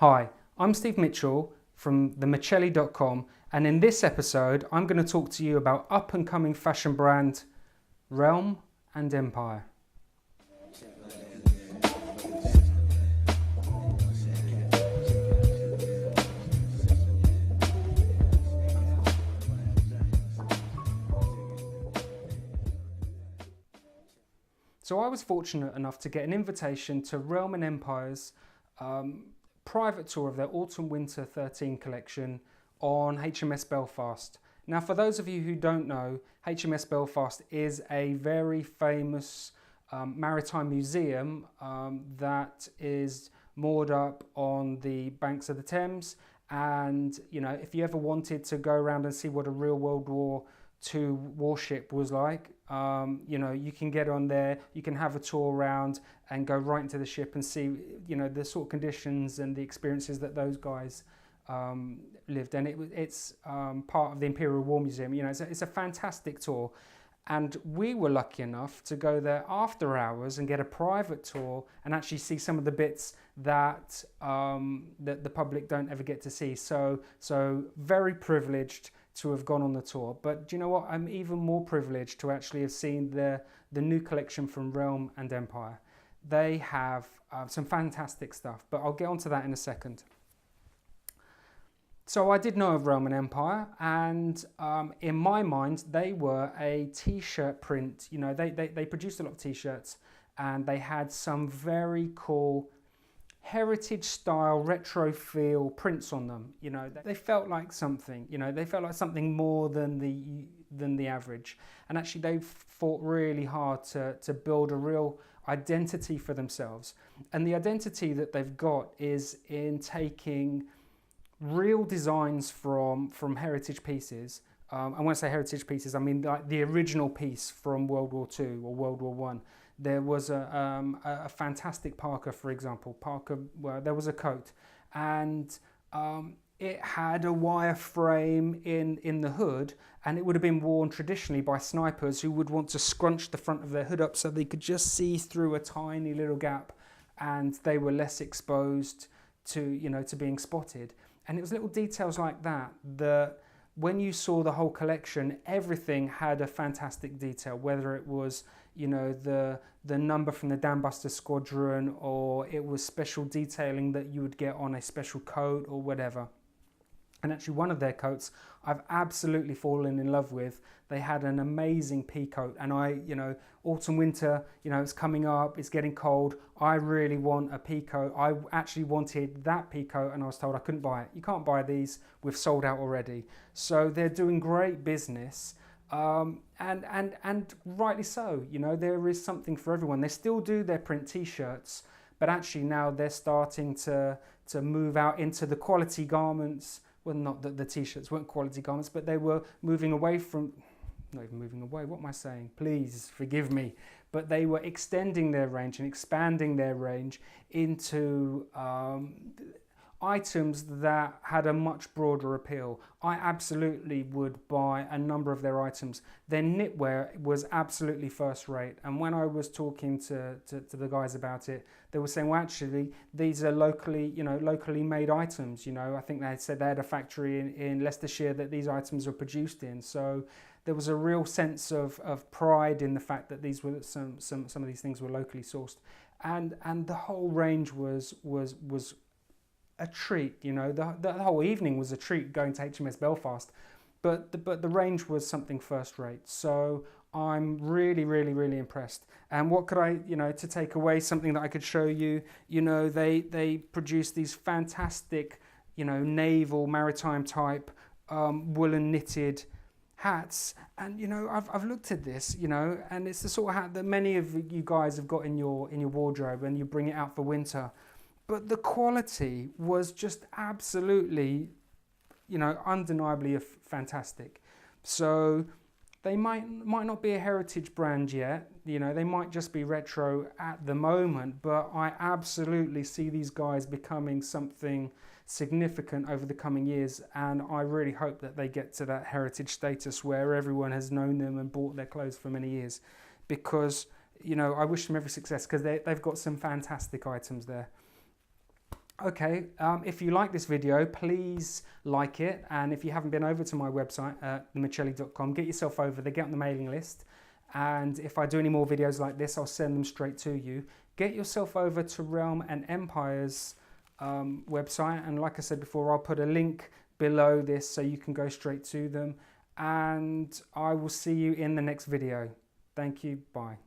Hi, I'm Steve Mitchell from themichelli.com, and in this episode I'm going to talk to you about up-and-coming fashion brand Realm and Empire. So I was fortunate enough to get an invitation to Realm and Empire's private tour of their Autumn-Winter 13 collection on HMS Belfast. Now, for those of you who don't know, HMS Belfast is a very famous maritime museum that is moored up on the banks of the Thames. And, you know, if you ever wanted to go around and see what a real World War II warship was like, you know, you can get on there, you can have a tour around and go right into the ship and see, you know, the sort of conditions and the experiences that those guys lived. And it's part of the Imperial War Museum. You know, it's a fantastic tour. And we were lucky enough to go there after hours and get a private tour and actually see some of the bits that that the public don't ever get to see. So very privileged to have gone on the tour. But do you know what? I'm even more privileged to actually have seen the new collection from Realm and Empire. They have some fantastic stuff, but I'll get onto that in a second. So I did know of Realm and Empire, and in my mind, they were a t-shirt print. You know, they produced a lot of t-shirts, and they had some very cool heritage style retro feel prints on them. You know, they felt like something. You know, they felt like something more than the average. And actually, they fought really hard to build a real identity for themselves. And the identity that they've got is in taking real designs from heritage pieces. And when I say heritage pieces, I mean like the original piece from World War II or World War One. There was a fantastic parka, for example. Parka, well, there was a coat, and it had a wire frame in the hood, and it would have been worn traditionally by snipers who would want to scrunch the front of their hood up so they could just see through a tiny little gap, and they were less exposed to, you know, to being spotted. And it was little details like that that when you saw the whole collection, everything had a fantastic detail, whether it was, you know, the number from the Dambuster Squadron, or it was special detailing that you would get on a special coat or whatever. And actually one of their coats I've absolutely fallen in love with. They had an amazing pea coat, and you know, autumn, winter, you know, it's coming up, it's getting cold. I really want a pea coat. I actually wanted that pea coat, and I was told I couldn't buy it. You can't buy these, we've sold out already. So they're doing great business. And rightly so. You know, there is something for everyone. They still do their print t-shirts, but actually now they're starting to move out into the quality garments. Well, not that the t-shirts weren't quality garments, but they were moving away from, not even moving away, what am I saying? Please forgive me. But they were extending their range and expanding their range into items that had a much broader appeal. I absolutely would buy a number of their items. Their knitwear was absolutely first rate, and when I was talking to the guys about it, they were saying, well, actually these are locally made items. You know, I think they said they had a factory in Leicestershire that these items were produced in. So there was a real sense of pride in the fact that these were some of these things were locally sourced, and the whole range was a treat. You know, the whole evening was a treat going to HMS Belfast, but the range was something first rate. So I'm really impressed. And what could I, you know, to take away something that I could show you, you know, they produce these fantastic, you know, naval maritime type woolen knitted hats, and you know, I've looked at this, you know, and it's the sort of hat that many of you guys have got in your wardrobe and you bring it out for winter. But the quality was just absolutely, you know, undeniably fantastic. So they might not be a heritage brand yet, you know, they might just be retro at the moment, but I absolutely see these guys becoming something significant over the coming years, and I really hope that they get to that heritage status where everyone has known them and bought their clothes for many years, because, you know, I wish them every success, because they've got some fantastic items there. Okay, if you like this video, please like it. And if you haven't been over to my website, themichelli.com, get yourself over there, get on the mailing list. And if I do any more videos like this, I'll send them straight to you. Get yourself over to Realm and Empire's website. And like I said before, I'll put a link below this so you can go straight to them. And I will see you in the next video. Thank you. Bye.